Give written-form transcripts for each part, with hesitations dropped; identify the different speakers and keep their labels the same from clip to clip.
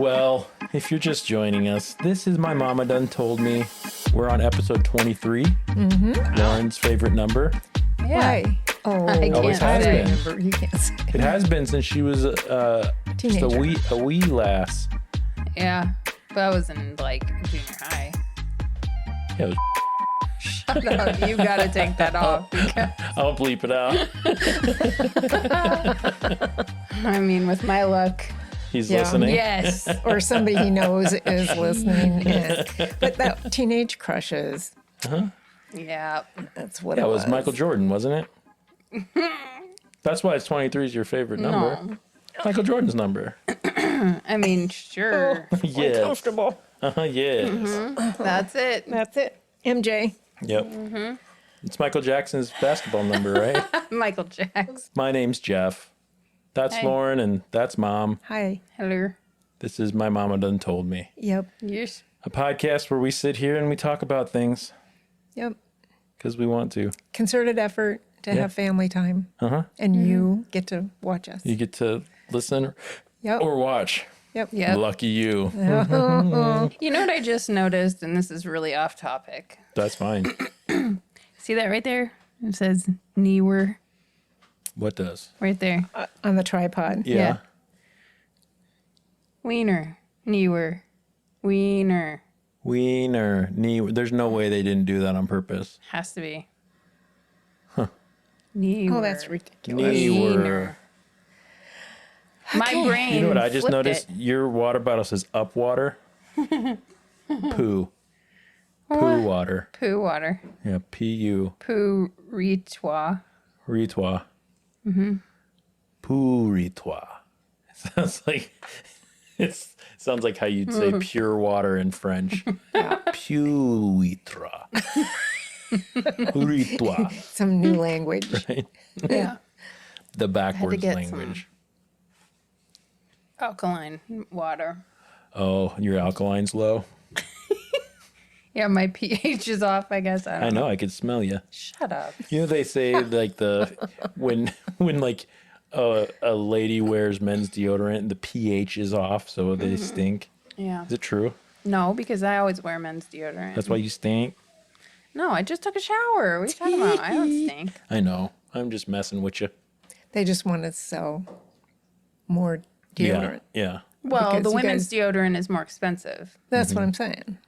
Speaker 1: Well, if you're just joining us, this is My Mama Done Told Me. We're on episode 23. Lauren's favorite number.
Speaker 2: Yeah.
Speaker 3: Why? Oh,
Speaker 2: I
Speaker 1: Always
Speaker 2: can't
Speaker 1: has
Speaker 2: say.
Speaker 1: been.
Speaker 3: remember. You can't say.
Speaker 1: It has been since she was just
Speaker 3: Teenager.
Speaker 1: a wee lass.
Speaker 2: Yeah. But I was in like junior high.
Speaker 1: Yeah, it was
Speaker 2: Shut up. You gotta take that off. Because,
Speaker 1: I'll bleep it out.
Speaker 2: I mean, with my luck.
Speaker 1: He's
Speaker 3: Yeah.
Speaker 1: listening.
Speaker 2: Yes.
Speaker 3: Or somebody he knows is listening. But that teenage crushes,
Speaker 2: Yeah.
Speaker 3: that's what
Speaker 1: Yeah,
Speaker 3: it
Speaker 1: it was Michael Jordan, wasn't it? That's why it's 23 is your favorite number.
Speaker 2: No.
Speaker 1: Michael Jordan's number.
Speaker 2: I mean, sure.
Speaker 1: Yes.
Speaker 3: Uncomfortable.
Speaker 1: Yes.
Speaker 2: That's it.
Speaker 3: That's it. MJ.
Speaker 1: Yep. It's Michael Jackson's basketball number, right?
Speaker 2: Michael Jackson.
Speaker 1: My name's Jeff. That's
Speaker 2: Hey.
Speaker 1: Lauren, and that's Mom.
Speaker 3: Hi.
Speaker 2: Hello.
Speaker 1: This is My Mama Done Told Me,
Speaker 3: Yep.
Speaker 2: Yes.
Speaker 1: a podcast where we sit here and we talk about things
Speaker 3: Yep.
Speaker 1: because we want to.
Speaker 3: Concerted effort to have family time.
Speaker 1: Uh-huh.
Speaker 3: And you get to watch us.
Speaker 1: You get to listen
Speaker 3: Yep.
Speaker 1: or watch.
Speaker 3: Yep.
Speaker 2: Yep.
Speaker 1: Lucky you.
Speaker 2: You know what I just noticed, and this is really off topic.
Speaker 1: That's fine.
Speaker 2: See that right there? It says newer
Speaker 1: What does?
Speaker 2: right there.
Speaker 3: On the tripod.
Speaker 1: Yeah.
Speaker 2: Wiener. Newer. Wiener.
Speaker 1: Wiener. Knee. There's no way they didn't do that on purpose.
Speaker 2: Has to be. Huh. Newer.
Speaker 3: Oh, that's ridiculous.
Speaker 1: Newer.
Speaker 2: My brain.
Speaker 1: You know what I just
Speaker 2: flipped
Speaker 1: noticed?
Speaker 2: it.
Speaker 1: Your water bottle says up water. Poo. Poo water.
Speaker 2: Poo water.
Speaker 1: Yeah, P-U.
Speaker 2: Poo retois.
Speaker 1: Ritois. Mm-hmm. Poo ritois. It sounds like how you'd say pure water in French. Puitra. Ritois.
Speaker 3: Some new language.
Speaker 1: Right?
Speaker 2: Yeah.
Speaker 1: The backwards
Speaker 2: get
Speaker 1: language.
Speaker 2: Alkaline water.
Speaker 1: Oh, your alkaline's low?
Speaker 2: Yeah, my pH is off, I guess. I
Speaker 1: I
Speaker 2: don't know.
Speaker 1: know, I could smell you.
Speaker 2: Shut up.
Speaker 1: You know, they say like when like a lady wears men's deodorant, the pH is off, so they stink.
Speaker 2: Yeah.
Speaker 1: Is it true?
Speaker 2: No, because I always wear men's deodorant.
Speaker 1: That's why you stink?
Speaker 2: No, I just took a shower. What are you talking about? I don't stink.
Speaker 1: I know. I'm just messing with you.
Speaker 3: They just want to sell more deodorant.
Speaker 1: Yeah.
Speaker 2: Well,
Speaker 3: Because
Speaker 2: the
Speaker 3: you
Speaker 2: women's
Speaker 3: guys-
Speaker 2: deodorant is more expensive.
Speaker 3: That's what I'm saying.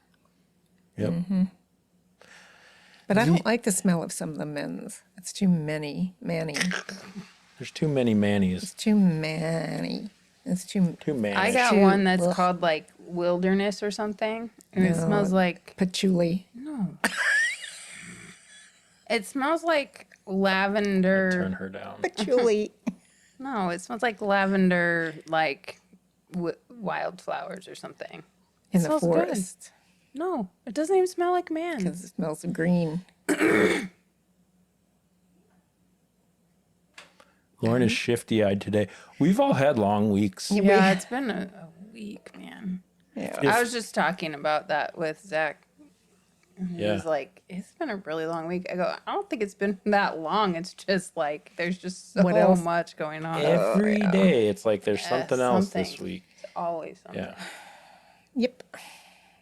Speaker 1: Yep.
Speaker 3: But I don't like the smell of some of the men's. It's too many.
Speaker 1: There's too many Mannies.
Speaker 3: It's too many. It's too
Speaker 1: Too many.
Speaker 2: I got
Speaker 3: Too-
Speaker 2: one that's
Speaker 3: ugh.
Speaker 2: called like wilderness or something. And it
Speaker 3: No.
Speaker 2: smells like,
Speaker 3: patchouli.
Speaker 2: it smells like lavender.
Speaker 1: Turn her down.
Speaker 3: Patchouli.
Speaker 2: No, it smells like lavender, like wildflowers or something.
Speaker 3: In the
Speaker 2: smells good.
Speaker 3: forest.
Speaker 2: No, it doesn't even smell like man.
Speaker 3: Because it smells of green.
Speaker 1: Lauren is shifty-eyed today. We've all had long weeks.
Speaker 2: Yeah, it's been a week, man.
Speaker 3: Yeah.
Speaker 1: If-
Speaker 2: I was just talking about that with Zach. He
Speaker 1: Yeah.
Speaker 2: was like, it's been a really long week. I go, I don't think it's been that long. It's just like, there's just so
Speaker 3: What else?
Speaker 2: much going on.
Speaker 1: Every day, it's like there's something else this
Speaker 2: something.
Speaker 1: week.
Speaker 2: It's always something.
Speaker 1: Yeah.
Speaker 3: Yep.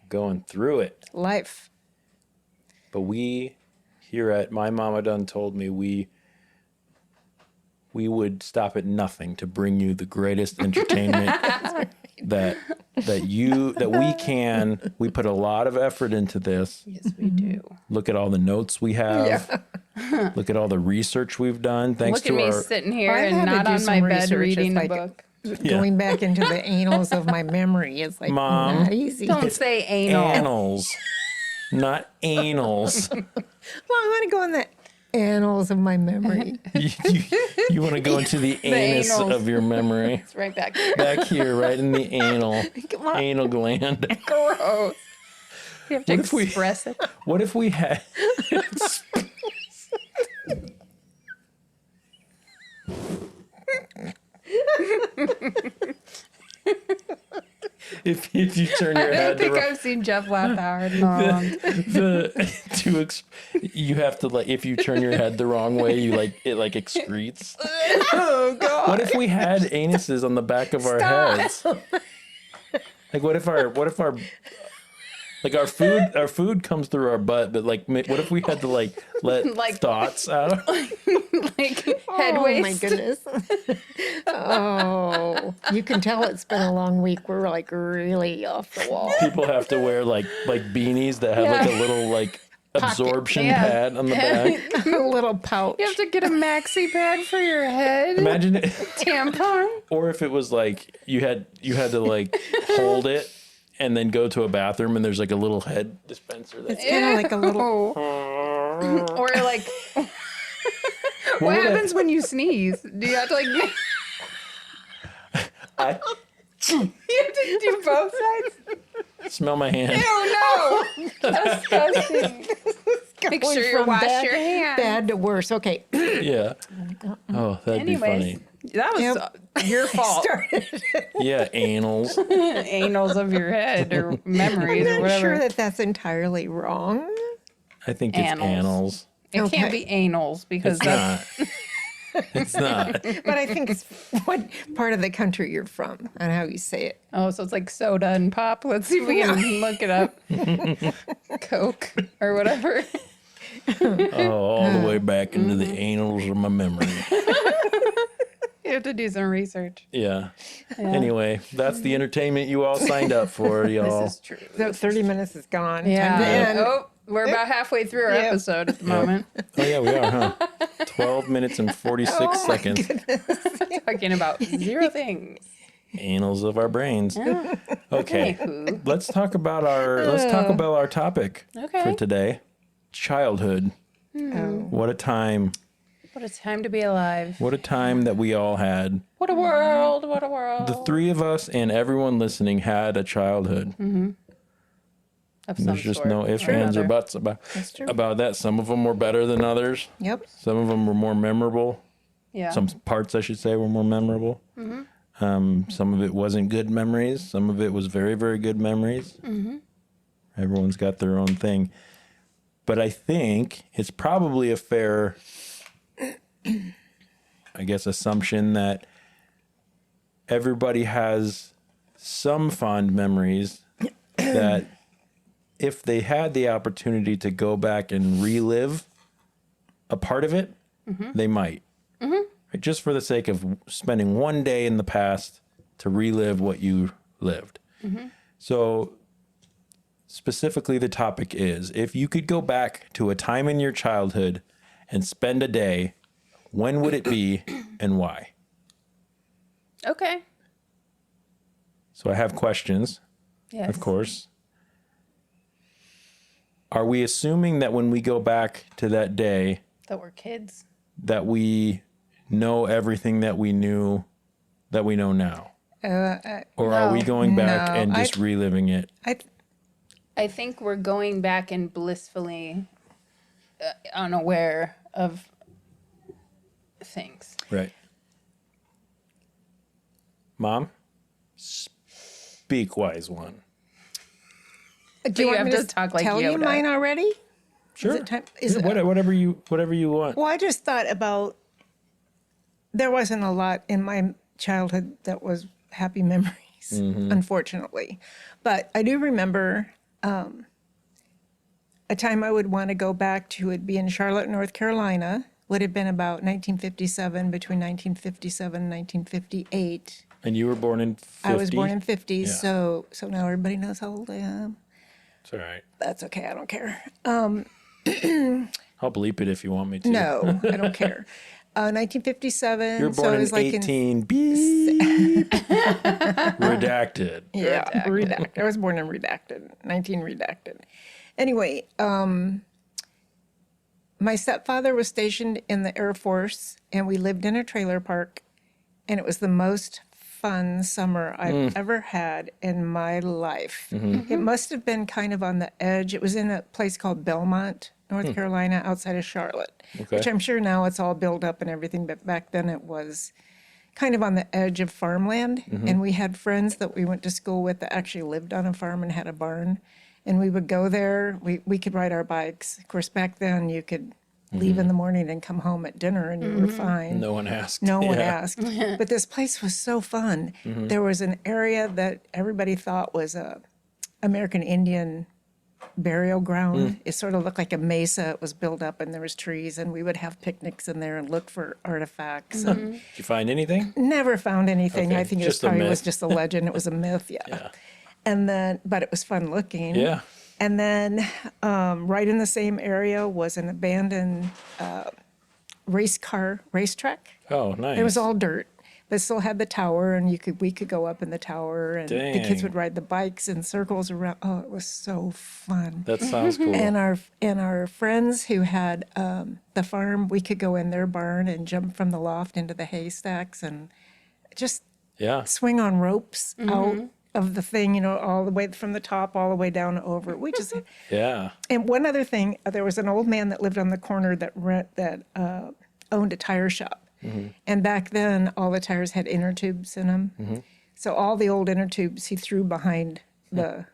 Speaker 1: Going through it.
Speaker 3: Life.
Speaker 1: But we here at My Mama Done Told Me we would stop at nothing to bring you the greatest entertainment that we can. We put a lot of effort into this.
Speaker 2: Yes, we do.
Speaker 1: Look at all the notes we have. Look at all the research we've done. Thanks
Speaker 2: Look at
Speaker 1: to
Speaker 2: me
Speaker 1: our
Speaker 2: sitting here
Speaker 3: I've
Speaker 2: and
Speaker 3: had to
Speaker 2: not
Speaker 3: do
Speaker 2: on
Speaker 3: some
Speaker 2: my bed
Speaker 3: research. It's
Speaker 2: reading a
Speaker 3: like-
Speaker 2: book.
Speaker 3: Going back into the annals of my memory is like
Speaker 1: Mom.
Speaker 3: not easy.
Speaker 2: Don't say anal.
Speaker 1: annals, not anals.
Speaker 3: Well, I want to go in the annals of my memory.
Speaker 1: You want to go into the anus
Speaker 2: anals.
Speaker 1: of your memory.
Speaker 2: It's right back there.
Speaker 1: Back here, right in the anal gland.
Speaker 2: Gross. You have to
Speaker 1: What if we-
Speaker 2: express it.
Speaker 1: What if we had? if you turn your
Speaker 2: I
Speaker 1: head
Speaker 2: don't think
Speaker 1: the,
Speaker 2: I've seen Jeff laugh that hard in a long
Speaker 1: you have to like if you turn your head the wrong way you like it like excretes.
Speaker 2: Oh, God.
Speaker 1: What if we had anuses on the back of our
Speaker 2: Stop.
Speaker 1: heads? Like, what if our like our food comes through our butt, but like, what if we had to like let
Speaker 2: Like-
Speaker 1: thoughts out?
Speaker 2: Like head
Speaker 3: Oh
Speaker 2: waste.
Speaker 3: my goodness. Oh, you can tell it's been a long week. We're like really off the wall.
Speaker 1: People have to wear like beanies that have like a little like absorption
Speaker 2: Yeah.
Speaker 1: pad on the back.
Speaker 3: A little pouch.
Speaker 2: You have to get a maxi pad for your head.
Speaker 1: Imagine it.
Speaker 2: Tampon.
Speaker 1: Or if it was like you had to like hold it and then go to a bathroom and there's like a little head dispenser that's
Speaker 3: Kind of like a little.
Speaker 2: Or like, what
Speaker 1: would I-
Speaker 2: happens when you sneeze? Do you have to like?
Speaker 1: I
Speaker 2: You have to do both sides.
Speaker 1: smell my hand.
Speaker 2: Oh no! Disgusting. Make
Speaker 3: going
Speaker 2: sure you
Speaker 3: from
Speaker 2: wash
Speaker 3: bad-
Speaker 2: your hands.
Speaker 3: Bad to worse. Okay.
Speaker 1: Yeah. Oh, that'd be
Speaker 2: Anyways,
Speaker 1: funny.
Speaker 2: that was your fault.
Speaker 1: Yeah, anals.
Speaker 2: Anals of your head or memories
Speaker 3: I'm
Speaker 2: or
Speaker 3: not
Speaker 2: whatever.
Speaker 3: sure that that's entirely wrong.
Speaker 1: I think it's
Speaker 2: Anals.
Speaker 1: anals.
Speaker 2: It
Speaker 3: Okay.
Speaker 2: can't be anals because
Speaker 1: It's
Speaker 2: that's
Speaker 1: not. It's not.
Speaker 3: But I think it's what part of the country you're from and how you say it.
Speaker 2: so it's like soda and pop. Let's see if we can look it up. Coke or whatever.
Speaker 1: Oh, all the way back into the anals of my memory.
Speaker 2: You have to do some research.
Speaker 1: Yeah. Anyway, that's the entertainment you all signed up for, y'all.
Speaker 2: This is true.
Speaker 3: So 30 minutes is gone. Time to
Speaker 2: Yeah.
Speaker 3: end.
Speaker 2: Oh, we're about halfway through our
Speaker 3: Yep.
Speaker 2: episode at the moment.
Speaker 1: Oh yeah, we are, huh? 12 minutes and 46 seconds.
Speaker 2: Talking about zero things.
Speaker 1: Anals of our brains. Okay.
Speaker 2: Anywho.
Speaker 1: Let's talk about our topic
Speaker 2: Okay.
Speaker 1: for today. Childhood.
Speaker 3: Oh.
Speaker 1: What a time.
Speaker 2: What a time to be alive.
Speaker 1: What a time that we all had.
Speaker 2: What a world. What a world.
Speaker 1: The three of us and everyone listening had a childhood.
Speaker 2: Of some
Speaker 1: There's just
Speaker 2: sort
Speaker 1: no ifs,
Speaker 2: or
Speaker 1: ands, or
Speaker 2: another.
Speaker 1: buts about that. Some of them were better than others.
Speaker 3: Yep.
Speaker 1: Some of them were more memorable.
Speaker 2: Yeah.
Speaker 1: Some parts, I should say, were more memorable. Some of it wasn't good memories. Some of it was very, very good memories. Everyone's got their own thing. But I think it's probably a fair, I guess, assumption that everybody has some fond memories that if they had the opportunity to go back and relive a part of it, they might. Right? Just for the sake of spending one day in the past to relive what you lived. So specifically, the topic is, if you could go back to a time in your childhood and spend a day, when would it be and why?
Speaker 2: Okay.
Speaker 1: So I have questions,
Speaker 2: Yes.
Speaker 1: of course. Are we assuming that when we go back to that day,
Speaker 2: That we're kids.
Speaker 1: that we know everything that we knew that we know now? Or are we
Speaker 2: no.
Speaker 1: going back
Speaker 3: No,
Speaker 1: and just reliving it?
Speaker 2: I think we're going back and blissfully unaware of things.
Speaker 1: Right. Mom, speak, wise one.
Speaker 3: Do
Speaker 2: you
Speaker 3: want
Speaker 2: have
Speaker 3: me
Speaker 2: to talk like
Speaker 3: tell you
Speaker 2: Yoda.
Speaker 3: mine already?
Speaker 1: Sure.
Speaker 3: Is it time? Is it,
Speaker 1: Whatever you want.
Speaker 3: well, I just thought about, there wasn't a lot in my childhood that was happy memories, unfortunately. But I do remember a time I would want to go back to would be in Charlotte, North Carolina. Would have been about 1957, between 1957 and 1958.
Speaker 1: And you were born in 50?
Speaker 3: I was born in 50,
Speaker 1: Yeah.
Speaker 3: so now everybody knows how old I am.
Speaker 1: It's all right.
Speaker 3: That's okay, I don't care.
Speaker 1: I'll bleep it if you want me to.
Speaker 3: No, I don't care. 1957.
Speaker 1: You're
Speaker 3: so
Speaker 1: born
Speaker 3: it
Speaker 1: in
Speaker 3: was like
Speaker 1: 18. Beep. Redacted.
Speaker 3: Yeah, redacted. I was born in redacted, 19 redacted. Anyway, my stepfather was stationed in the Air Force, and we lived in a trailer park, and it was the most fun summer I've ever had in my life. It must have been kind of on the edge. It was in a place called Belmont, North Carolina, outside of Charlotte, which I'm sure now it's all built up and everything, but back then it was kind of on the edge of farmland. And we had friends that we went to school with that actually lived on a farm and had a barn. And we would go there. We could ride our bikes. Of course, back then you could leave in the morning and come home at dinner and you were fine.
Speaker 1: No one asked.
Speaker 3: No one
Speaker 1: Yeah.
Speaker 3: asked. But this place was so fun. There was an area that everybody thought was a American Indian burial ground. It sort of looked like a mesa. It was built up and there was trees and we would have picnics in there and look for artifacts. And
Speaker 1: Did you find anything?
Speaker 3: never found anything.
Speaker 1: Okay,
Speaker 3: I think it
Speaker 1: just a
Speaker 3: probably was
Speaker 1: myth.
Speaker 3: just a legend. It was a myth, yeah.
Speaker 1: Yeah.
Speaker 3: And then, but it was fun looking.
Speaker 1: Yeah.
Speaker 3: And then right in the same area was an abandoned racetrack.
Speaker 1: Oh, nice.
Speaker 3: It was all dirt, but still had the tower, and we could go up in the tower, and the kids
Speaker 1: Dang.
Speaker 3: would ride the bikes in circles around. Oh, it was so fun.
Speaker 1: That sounds cool.
Speaker 3: And our friends who had the farm, we could go in their barn and jump from the loft into the haystacks and just
Speaker 1: yeah.
Speaker 3: swing on ropes out of the thing, all the way from the top all the way down over. We just
Speaker 1: Yeah.
Speaker 3: and one other thing, there was an old man that lived on the corner that owned a tire shop, and back then all the tires had inner tubes in them. So all the old inner tubes he threw behind the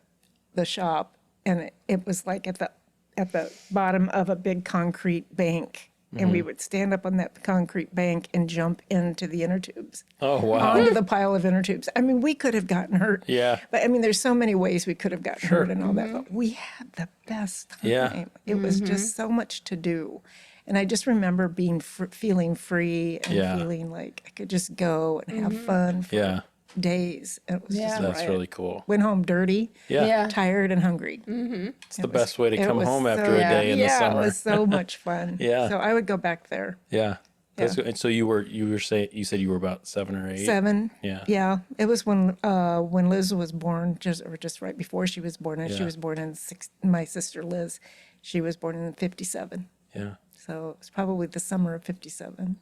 Speaker 3: shop, and it was like at the bottom of a big concrete bank. And we would stand up on that concrete bank and jump into the inner tubes,
Speaker 1: Oh, wow.
Speaker 3: onto the pile of inner tubes. I mean, we could have gotten hurt.
Speaker 1: Yeah.
Speaker 3: But I mean, there's so many ways we could have gotten hurt and all that. But we had the best time.
Speaker 1: Yeah.
Speaker 3: It was just so much to do. And I just remember being feeling free and
Speaker 1: Yeah.
Speaker 3: feeling like I could just go and have fun for
Speaker 1: Yeah.
Speaker 3: days. It was just a
Speaker 1: That's
Speaker 3: riot.
Speaker 1: really cool.
Speaker 3: Went home dirty,
Speaker 1: Yeah.
Speaker 2: Yeah.
Speaker 3: tired, and hungry.
Speaker 1: It's the best way to come home after a
Speaker 2: Yeah.
Speaker 1: day in the summer.
Speaker 3: It was so much fun.
Speaker 1: Yeah.
Speaker 3: So I would go back there.
Speaker 1: Yeah. That's good. And so you said you were about 7 or 8.
Speaker 3: 7.
Speaker 1: Yeah.
Speaker 3: Yeah. It was when Liz was born, just right before she was born. And she
Speaker 1: Yeah.
Speaker 3: was born in my sister Liz, she was born in 57.
Speaker 1: Yeah.
Speaker 3: So it was probably the summer of 57.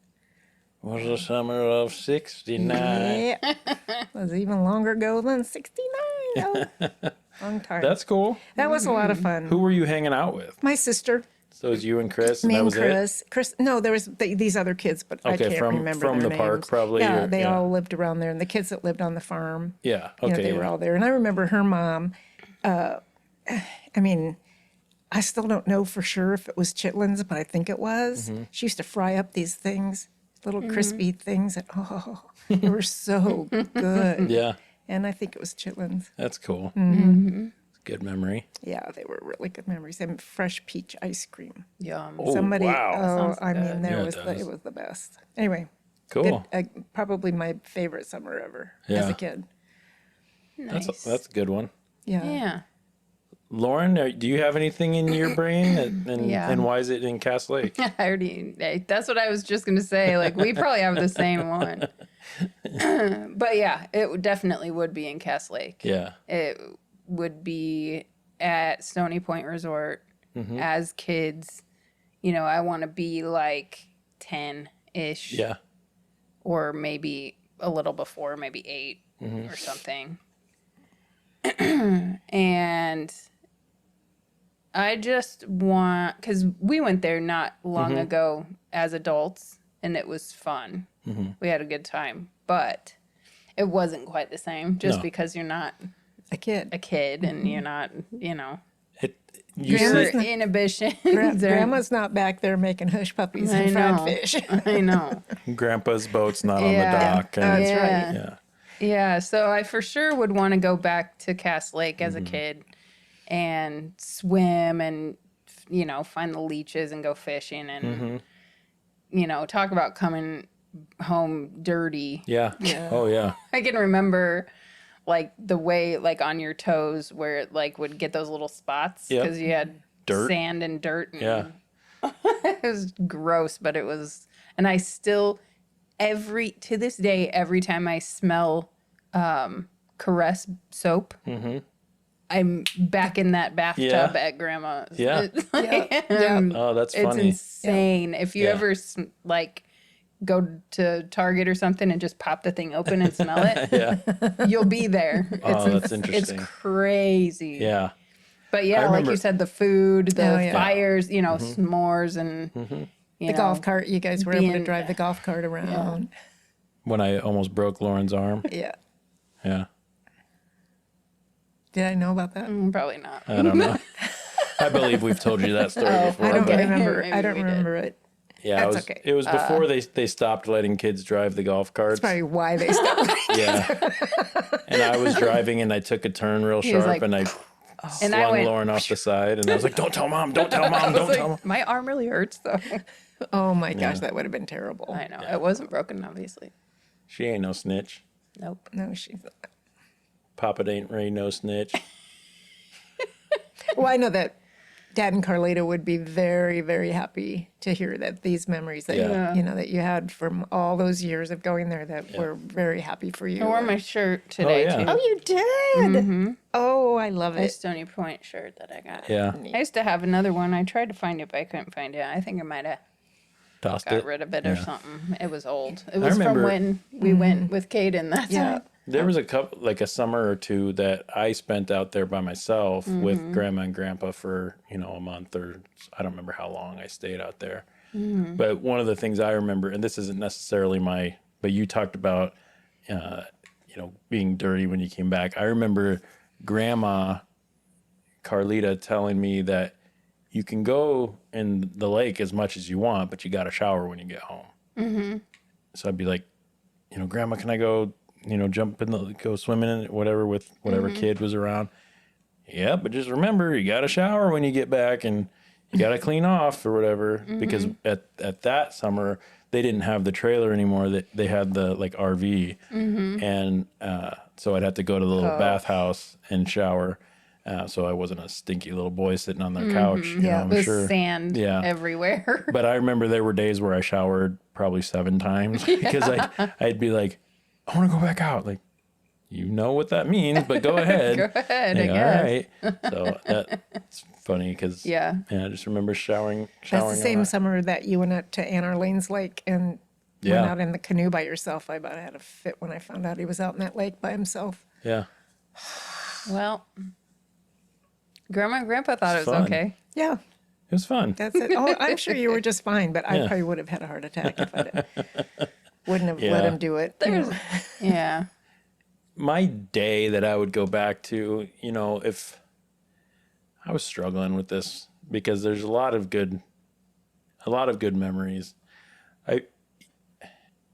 Speaker 1: Was the summer of 69.
Speaker 3: Yeah. It was even longer ago than 69. Oh, long time.
Speaker 1: That's cool.
Speaker 3: That was a lot of fun.
Speaker 1: Who were you hanging out with?
Speaker 3: My sister,
Speaker 1: So it was you and Chris, and
Speaker 3: me
Speaker 1: that
Speaker 3: and
Speaker 1: was
Speaker 3: Chris. Chris, no, there was these other kids, but I
Speaker 1: Okay,
Speaker 3: can't
Speaker 1: from
Speaker 3: remember
Speaker 1: the
Speaker 3: their
Speaker 1: park,
Speaker 3: names.
Speaker 1: probably,
Speaker 3: Yeah,
Speaker 1: or-
Speaker 3: they
Speaker 1: yeah.
Speaker 3: all lived around there, and the kids that lived on the farm.
Speaker 1: it? Yeah.
Speaker 3: You know,
Speaker 1: Okay.
Speaker 3: they were
Speaker 1: yeah.
Speaker 3: all there. And I remember her mom, I mean, I still don't know for sure if it was chitlins, but I think it was.
Speaker 1: Mm-hmm.
Speaker 3: She used to fry up these things, little crispy things that, they were so good.
Speaker 1: Yeah.
Speaker 3: And I think it was chitlins.
Speaker 1: That's cool.
Speaker 3: Mm-hmm.
Speaker 1: Good memory.
Speaker 3: Yeah, they were really good memories. And fresh peach ice cream.
Speaker 2: Yum.
Speaker 1: Oh,
Speaker 3: Somebody,
Speaker 1: wow.
Speaker 2: Sounds
Speaker 3: I mean,
Speaker 2: good.
Speaker 3: there
Speaker 1: Yeah, it
Speaker 3: was
Speaker 1: does.
Speaker 3: it was the best. Anyway,
Speaker 1: Cool.
Speaker 3: probably my favorite summer ever as
Speaker 1: Yeah.
Speaker 3: a kid.
Speaker 2: Nice.
Speaker 1: That's a good one.
Speaker 3: Yeah.
Speaker 2: Yeah.
Speaker 1: Lauren, do you have anything in your brain? And,
Speaker 2: Yeah.
Speaker 1: and why is it in Cass Lake?
Speaker 2: I already, that's what I was just going to say. Like, we probably have the same one. But yeah, definitely would be in Cass Lake.
Speaker 1: Yeah.
Speaker 2: It would be at Stony Point Resort as kids. You know, I want to be like 10-ish.
Speaker 1: Yeah.
Speaker 2: Or maybe a little before, maybe 8 or something. And I just want, because we went there not long ago as adults, and it was fun. We had a good time, but it wasn't quite the same just
Speaker 1: No.
Speaker 2: because you're not
Speaker 3: A kid.
Speaker 2: a kid and you're not, you know,
Speaker 1: You
Speaker 2: your
Speaker 3: Grandma's
Speaker 1: said,
Speaker 2: inhibitions.
Speaker 3: Grandma's not back there making hush puppies
Speaker 2: I
Speaker 3: and fried
Speaker 2: know.
Speaker 3: fish.
Speaker 2: I know.
Speaker 1: Grandpa's boat's not on the
Speaker 2: Yeah.
Speaker 1: dock. And,
Speaker 3: That's
Speaker 2: Yeah.
Speaker 3: right.
Speaker 1: yeah.
Speaker 2: Yeah, so I for sure would want to go back to Cass Lake as a kid and swim and, you know, find the leeches and go fishing and, you know, talk about coming home dirty.
Speaker 1: Yeah.
Speaker 3: Yeah.
Speaker 1: Oh, yeah.
Speaker 2: I can remember like the way, like on your toes where it like would get those little spots
Speaker 1: Yep.
Speaker 2: because you had
Speaker 1: Dirt.
Speaker 2: sand and dirt. And
Speaker 1: Yeah.
Speaker 2: it was gross, but it was, and I still, to this day, every time I smell Caress soap, I'm back in that bathtub
Speaker 1: Yeah.
Speaker 2: at grandma's.
Speaker 1: Yeah.
Speaker 2: It's like,
Speaker 1: Oh, that's
Speaker 2: it's
Speaker 1: funny.
Speaker 2: insane. If you
Speaker 1: Yeah.
Speaker 2: ever like go to Target or something and just pop the thing open and smell it,
Speaker 1: Yeah.
Speaker 2: you'll be there.
Speaker 1: Oh, that's
Speaker 2: It's
Speaker 1: interesting.
Speaker 2: crazy.
Speaker 1: Yeah.
Speaker 2: But yeah, like
Speaker 1: remember-
Speaker 2: you said, the food, the
Speaker 3: Oh, yeah.
Speaker 2: fires, you know, s'mores and you
Speaker 3: The
Speaker 2: know,
Speaker 3: golf cart, you guys were able to
Speaker 2: being-
Speaker 3: drive the golf cart around.
Speaker 1: When I almost broke Lauren's arm.
Speaker 3: Yeah.
Speaker 1: Yeah.
Speaker 3: Did I know about that?
Speaker 2: Probably not.
Speaker 1: I don't know. I believe we've told you that story before.
Speaker 3: I don't
Speaker 1: but
Speaker 3: remember.
Speaker 2: Maybe
Speaker 3: I don't
Speaker 2: we did.
Speaker 3: remember it.
Speaker 1: yeah,
Speaker 3: That's
Speaker 1: it was,
Speaker 3: okay.
Speaker 1: it was before they stopped letting kids drive the golf carts.
Speaker 3: That's probably why they stopped.
Speaker 1: Yeah. And I was driving and I took a turn real
Speaker 2: was
Speaker 1: sharp
Speaker 2: like,
Speaker 1: and I
Speaker 2: And I
Speaker 1: slung
Speaker 2: went,
Speaker 1: Lauren off the side and I was like, don't tell mom, don't tell mom, don't tell mom.
Speaker 2: my arm really hurts though.
Speaker 3: Oh my gosh, that would have been terrible.
Speaker 2: I know. It wasn't broken, obviously.
Speaker 1: She ain't no snitch.
Speaker 2: Nope.
Speaker 3: No, she's not.
Speaker 1: Papa ain't Ray no snitch.
Speaker 3: Well, I know that Dad and Carlita would be very, very happy to hear that these memories that
Speaker 1: Yeah.
Speaker 3: you know that you had from all those years of going there. That we're very happy for you.
Speaker 2: I wore my shirt today
Speaker 1: yeah.
Speaker 2: too.
Speaker 3: Oh, you did? Oh, I love
Speaker 2: My
Speaker 3: it.
Speaker 2: Stony Point shirt that I got.
Speaker 1: Yeah.
Speaker 2: I used to have another one. I tried to find it, but I couldn't find it. I think I might have
Speaker 1: Tossed
Speaker 2: got
Speaker 1: it.
Speaker 2: rid of it or something. It was old. It was
Speaker 1: remember-
Speaker 2: from when we went with Caden. That's
Speaker 3: Yeah.
Speaker 2: right.
Speaker 1: There was a couple, like a summer or two that I spent out there by myself with grandma and grandpa for, a month or I don't remember how long I stayed out there. But one of the things I remember, and this isn't necessarily but you talked about, being dirty when you came back. I remember Grandma Carlita telling me that you can go in the lake as much as you want, but you got to shower when you get home. So I'd be like, Grandma, can I go, jump go swimming in it, whatever, with whatever kid was around? Yeah, but just remember, you got to shower when you get back and you got to clean off or whatever. Because at that summer, they didn't have the trailer anymore. They had the RV. And so I'd have to go to the little bathhouse and shower. So I wasn't a stinky little boy sitting on their couch.
Speaker 3: Yeah.
Speaker 1: I'm
Speaker 2: With
Speaker 1: sure.
Speaker 2: sand
Speaker 1: Yeah.
Speaker 2: everywhere.
Speaker 1: But I remember there were days where I showered probably 7 times because I'd be like, I want to go back out. Like, you know what that means, but go ahead.
Speaker 2: Go ahead, I
Speaker 1: Like,
Speaker 2: guess.
Speaker 1: all right. So that's funny because
Speaker 2: Yeah.
Speaker 1: I just remember showering.
Speaker 3: That's the
Speaker 1: a
Speaker 3: same
Speaker 1: lot.
Speaker 3: summer that you went out to Ann Arlene's Lake and
Speaker 1: Yeah.
Speaker 3: went out in the canoe by yourself. I about had a fit when I found out he was out in that lake by himself.
Speaker 1: Yeah.
Speaker 2: Well, Grandma and Grandpa thought
Speaker 1: It's
Speaker 2: it was
Speaker 1: fun.
Speaker 2: okay.
Speaker 3: Yeah,
Speaker 1: It was fun.
Speaker 3: that's it. Oh, I'm sure you were just fine, but I
Speaker 1: Yeah.
Speaker 3: probably would have had a heart attack if I wouldn't have
Speaker 1: Yeah.
Speaker 3: let him do it. you know.
Speaker 2: Yeah.
Speaker 1: My day that I would go back to, if I was struggling with this because there's a lot of good memories. I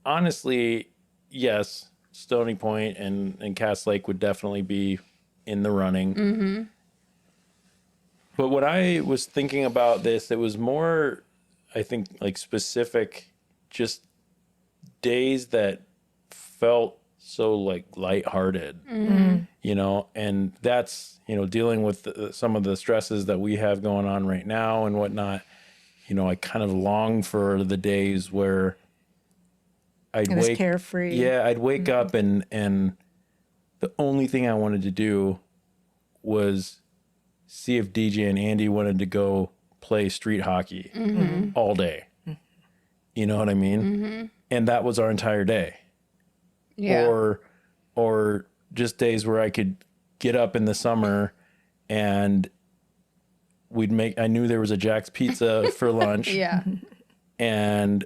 Speaker 1: honestly, yes, Stony Point and Cass Lake would definitely be in the running. But when I was thinking about this, it was more, I think, specific, just days that felt so lighthearted, and that's, dealing with some of the stresses that we have going on right now and whatnot. I kind of long for the days where I'd
Speaker 3: It was
Speaker 1: wake,
Speaker 3: carefree.
Speaker 1: yeah, I'd wake up and the only thing I wanted to do was see if DJ and Andy wanted to go play street hockey all day. You know what I mean? And that was our entire day.
Speaker 2: Yeah.
Speaker 1: Or just days where I could get up in the summer and I knew there was a Jack's Pizza for lunch
Speaker 2: Yeah.
Speaker 1: and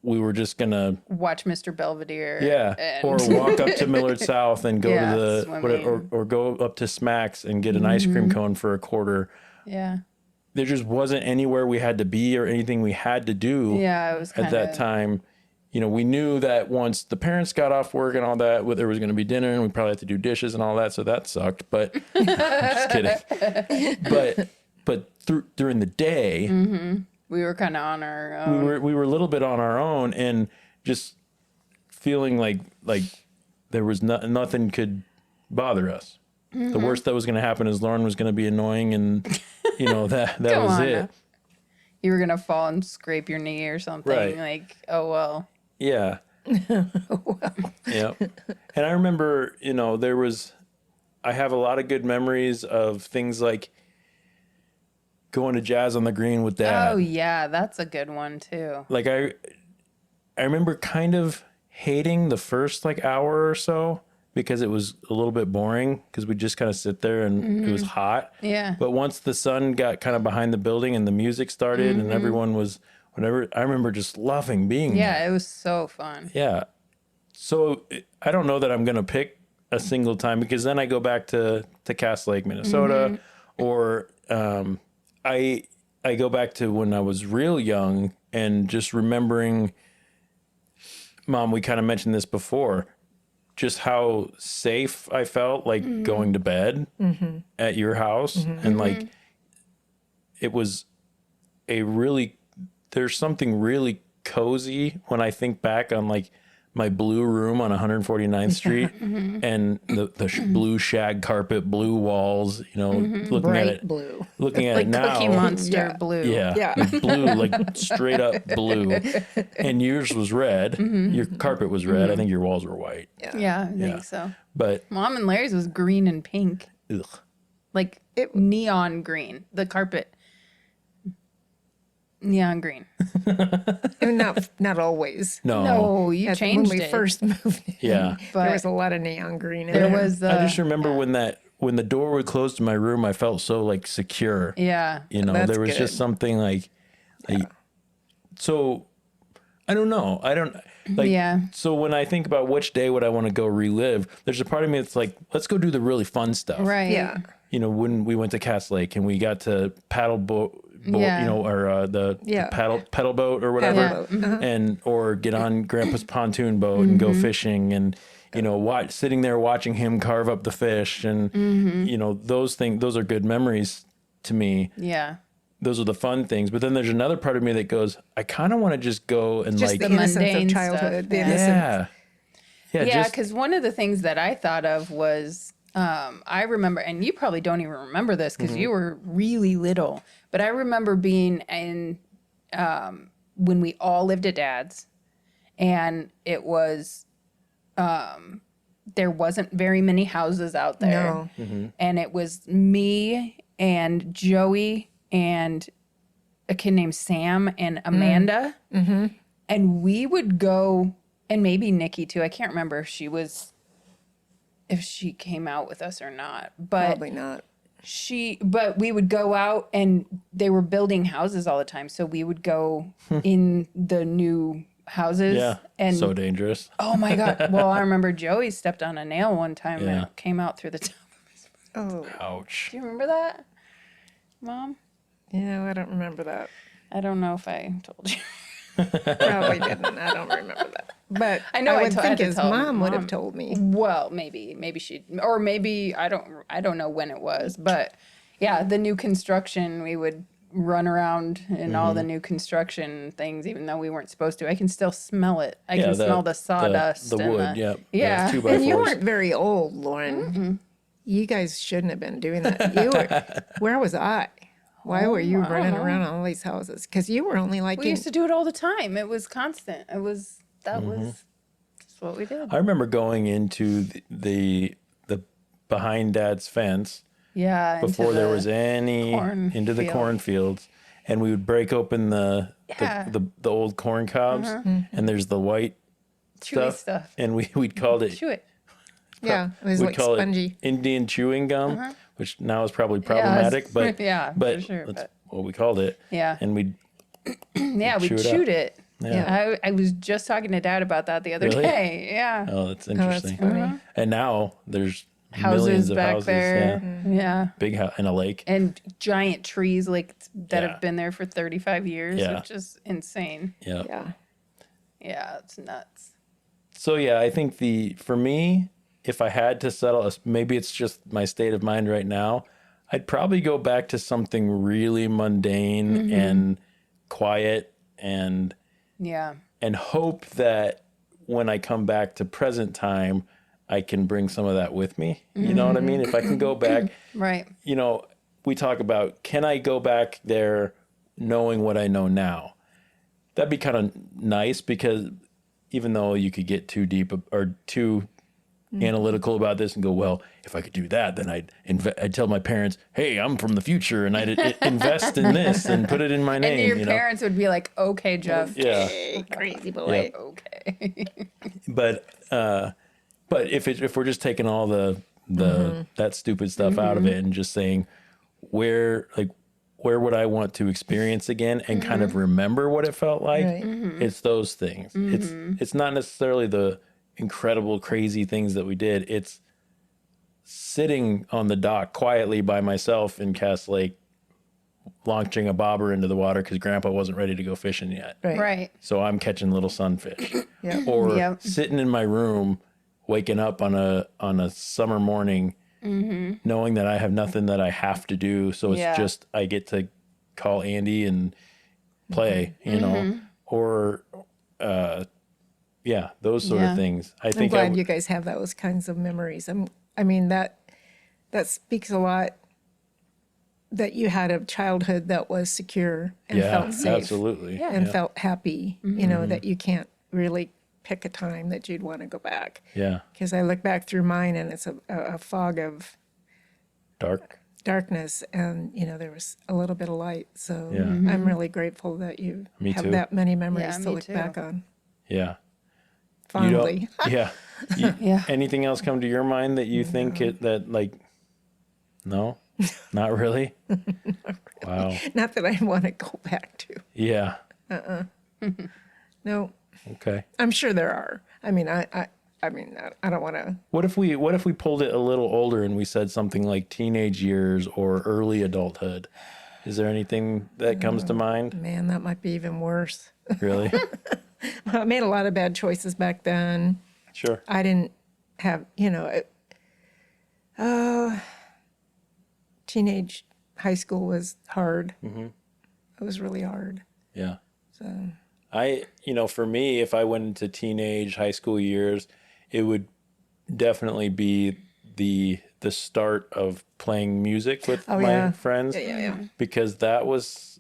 Speaker 1: we were just gonna
Speaker 2: Watch Mr. Belvedere. and-
Speaker 1: or walk up to Millard South and go
Speaker 2: Yeah,
Speaker 1: to the
Speaker 2: swimming.
Speaker 1: or go up to Smacks and get an ice cream cone for $0.25.
Speaker 2: Yeah.
Speaker 1: There just wasn't anywhere we had to be or anything we had to do
Speaker 2: Yeah. It was kind
Speaker 1: at that time. We knew that once the parents got off work and all that, there was going to be dinner and we probably had to do dishes and all that. So that sucked, but I'm just kidding. But during the day,
Speaker 2: We were kind of on our own.
Speaker 1: we were a little bit on our own and just feeling like there was nothing could bother us. The worst that was going to happen is Lauren was going to be annoying and that
Speaker 2: Come
Speaker 1: was
Speaker 2: on
Speaker 1: it.
Speaker 2: now. You were going to fall and scrape your knee or something.
Speaker 1: Right.
Speaker 2: Like, oh, well.
Speaker 1: Yeah. Yep. And I remember, I have a lot of good memories of things like going to jazz on the green with Dad.
Speaker 2: Oh, yeah. That's a good one, too.
Speaker 1: Like I remember kind of hating the first hour or so because it was a little bit boring because we just kind of sit there and it was hot.
Speaker 2: Yeah.
Speaker 1: But once the sun got kind of behind the building and the music started and everyone was whatever, I remember just loving being there.
Speaker 2: Yeah. It was so fun.
Speaker 1: Yeah. So I don't know that I'm going to pick a single time because then I go back to Cass Lake, Minnesota, or I go back to when I was real young and just remembering, Mom, we kind of mentioned this before, just how safe I felt like going to bed at your house. And like, it was there's something really cozy when I think back on like my blue room on 149th Street and the blue shag carpet, blue walls, looking
Speaker 3: Bright
Speaker 1: at it,
Speaker 3: blue.
Speaker 1: looking at
Speaker 2: Like
Speaker 1: it now.
Speaker 2: Cookie Monster
Speaker 3: Yeah.
Speaker 2: blue.
Speaker 1: Yeah.
Speaker 3: Yeah.
Speaker 1: Like blue, like straight up blue. And yours was red. Your carpet was red. I think your walls were white.
Speaker 2: Yeah, I
Speaker 1: Yeah.
Speaker 2: think so.
Speaker 1: But
Speaker 2: Mom and Larry's was green and pink.
Speaker 1: ugh,
Speaker 2: Like neon green. The carpet. Neon green.
Speaker 3: And not always.
Speaker 1: no.
Speaker 2: No, you
Speaker 3: That's
Speaker 2: changed
Speaker 3: when we
Speaker 2: it.
Speaker 3: first moved in.
Speaker 1: Yeah.
Speaker 2: But
Speaker 3: There was a lot of neon green in
Speaker 2: there
Speaker 3: there.
Speaker 2: was
Speaker 1: I just remember when the door would close to my room, I felt so like secure.
Speaker 2: yeah.
Speaker 3: That's
Speaker 1: There was
Speaker 3: good.
Speaker 1: just something like so I don't know. I don't like
Speaker 2: Yeah.
Speaker 1: So when I think about which day would I want to go relive, there's a part of me that's like, let's go do the really fun stuff.
Speaker 2: Right.
Speaker 3: Yeah.
Speaker 1: When we went to Cass Lake and we got to paddle boat,
Speaker 2: Yeah.
Speaker 1: or the pedal boat or whatever,
Speaker 3: Pedal
Speaker 1: or get on Grandpa's pontoon boat and go fishing and sitting there watching him carve up the fish and those are good memories to me.
Speaker 2: Yeah.
Speaker 1: Those are the fun things. But then there's another part of me that goes, I kind of want to just go and
Speaker 3: Just
Speaker 1: like,
Speaker 3: the innocence
Speaker 2: mundane
Speaker 3: of childhood.
Speaker 2: stuff,
Speaker 3: The
Speaker 2: yeah.
Speaker 3: innocence.
Speaker 2: Yeah,
Speaker 1: just
Speaker 2: because one of the things that I thought of was I remember, and you probably don't even remember this because you were really little, but I remember being in when we all lived at Dad's, and it was there wasn't very many houses out there,
Speaker 3: No.
Speaker 2: and it was me and Joey and a kid named Sam and Amanda, and we would go, and maybe Nikki too. I can't remember if she came out with us or not, but
Speaker 3: Probably not.
Speaker 2: but we would go out and they were building houses all the time. So we would go in the new houses.
Speaker 1: yeah,
Speaker 2: And
Speaker 1: so dangerous.
Speaker 2: oh my God. Well, I remember Joey stepped on a nail one time and
Speaker 1: Yeah.
Speaker 2: it came out through the top.
Speaker 3: Oh,
Speaker 1: Ouch.
Speaker 2: Do you remember that, Mom?
Speaker 3: I don't remember that.
Speaker 2: I don't know if I told you.
Speaker 3: Probably didn't. I don't remember that. But
Speaker 2: I know I
Speaker 3: would
Speaker 2: had
Speaker 3: think
Speaker 2: to
Speaker 3: his
Speaker 2: tell
Speaker 3: mom would have
Speaker 2: Mom.
Speaker 3: told me.
Speaker 2: Well, maybe she, or maybe I don't know when it was, but yeah, the new construction, we would run around in all the new construction things, even though we weren't supposed to. I can still smell it. I can smell the sawdust,
Speaker 1: the
Speaker 2: and
Speaker 1: wood. Yeah,
Speaker 2: yeah.
Speaker 1: 2x4s.
Speaker 3: And you weren't very old, Lauren. You guys shouldn't have been doing that. You were. Where was I? Why were you running around on all these houses? Because you were only like
Speaker 2: We used to do it all the time. It was constant. Was just what we did.
Speaker 1: I remember going into the behind Dad's fence
Speaker 2: Yeah.
Speaker 1: before there was any into the
Speaker 2: cornfield.
Speaker 1: cornfields, and we would break open
Speaker 2: Yeah. Mm-hmm.
Speaker 1: the old corn cobs, and there's the white
Speaker 2: chewy stuff.
Speaker 1: and we'd called it
Speaker 2: Chew it.
Speaker 3: Yeah, it was
Speaker 1: we'd
Speaker 3: like
Speaker 1: call
Speaker 3: spongy.
Speaker 1: it Indian chewing gum, which now is probably problematic, but
Speaker 2: yeah,
Speaker 1: but
Speaker 2: for sure.
Speaker 1: that's
Speaker 2: But
Speaker 1: what we called it.
Speaker 2: yeah.
Speaker 1: And we
Speaker 2: Yeah, we
Speaker 1: chew it up.
Speaker 2: chewed it.
Speaker 1: Yeah.
Speaker 2: I was just talking to Dad about that the other
Speaker 1: Really?
Speaker 2: day. Yeah.
Speaker 1: oh, that's
Speaker 3: Oh, that's
Speaker 1: interesting.
Speaker 3: funny.
Speaker 1: And now there's
Speaker 2: Houses
Speaker 1: millions of
Speaker 2: back
Speaker 1: houses,
Speaker 2: there. Yeah.
Speaker 1: big house and a lake.
Speaker 2: And giant trees like that
Speaker 1: Yeah.
Speaker 2: have been there for 35 years.
Speaker 1: Yeah.
Speaker 2: It's just insane.
Speaker 1: Yeah.
Speaker 3: Yeah.
Speaker 2: Yeah, it's nuts.
Speaker 1: So yeah, I think for me, if I had to settle, maybe it's just my state of mind right now, I'd probably go back to something really mundane and quiet and
Speaker 2: Yeah.
Speaker 1: hope that when I come back to present time, I can bring some of that with me. You know what I mean? If I can go back,
Speaker 2: Right.
Speaker 1: we talk about, can I go back there knowing what I know now? That'd be kind of nice, because even though you could get too deep or too analytical about this and go, well, if I could do that, then I'd tell my parents, hey, I'm from the future and I'd invest in this and put it in my name.
Speaker 2: And your
Speaker 1: you know?
Speaker 2: parents would be like, okay, Jeff.
Speaker 1: Yeah.
Speaker 3: Hey, crazy boy.
Speaker 2: Okay.
Speaker 1: But if we're just taking all the that stupid stuff out of it and just saying where would I want to experience again and kind of remember what it felt like,
Speaker 3: Right.
Speaker 1: it's those things. It's not necessarily the incredible crazy things that we did. It's sitting on the dock quietly by myself in Cass Lake launching a bobber into the water because Grandpa wasn't ready to go fishing yet.
Speaker 2: Right.
Speaker 1: So I'm catching little sunfish.
Speaker 3: Yeah.
Speaker 1: Or
Speaker 2: Yep.
Speaker 1: sitting in my room, waking up on a summer morning, knowing that I have nothing that I have to do. So it's
Speaker 2: Yeah.
Speaker 1: just I get to call Andy and play, you know, or those sort
Speaker 2: Yeah.
Speaker 1: of things. I
Speaker 3: I'm
Speaker 1: think
Speaker 3: glad you guys have those kinds of memories. I mean, that speaks a lot that you had a childhood that was secure and felt safe
Speaker 1: absolutely.
Speaker 2: Yeah.
Speaker 3: and felt happy, you know, that you can't really pick a time that you'd want to go back.
Speaker 1: Yeah.
Speaker 3: Because I look back through mine and it's a fog of darkness, and, you know, there was a little bit of light. So
Speaker 1: Yeah.
Speaker 3: I'm really grateful that you
Speaker 1: Me
Speaker 3: have
Speaker 1: too.
Speaker 3: that many memories
Speaker 2: Yeah,
Speaker 3: to
Speaker 2: me
Speaker 3: look
Speaker 2: too.
Speaker 3: back on
Speaker 1: Yeah.
Speaker 3: fondly.
Speaker 1: Yeah.
Speaker 2: Yeah.
Speaker 1: Anything else come to your mind that you think that like, no, not really? Wow.
Speaker 3: Not that I want to go back to.
Speaker 1: Yeah.
Speaker 3: No,
Speaker 1: Okay.
Speaker 3: I'm sure there are. I mean, I don't want to.
Speaker 1: What if we pulled it a little older and we said something like teenage years or early adulthood? Is there anything that comes to mind?
Speaker 3: Man, that might be even worse.
Speaker 1: Really?
Speaker 3: I made a lot of bad choices back then.
Speaker 1: Sure.
Speaker 3: I didn't have, you know, teenage high school was hard. It was really hard.
Speaker 1: Yeah.
Speaker 3: So
Speaker 1: For me, if I went into teenage high school years, it would definitely be the start of playing music with my friends.
Speaker 3: Yeah.
Speaker 1: Because that was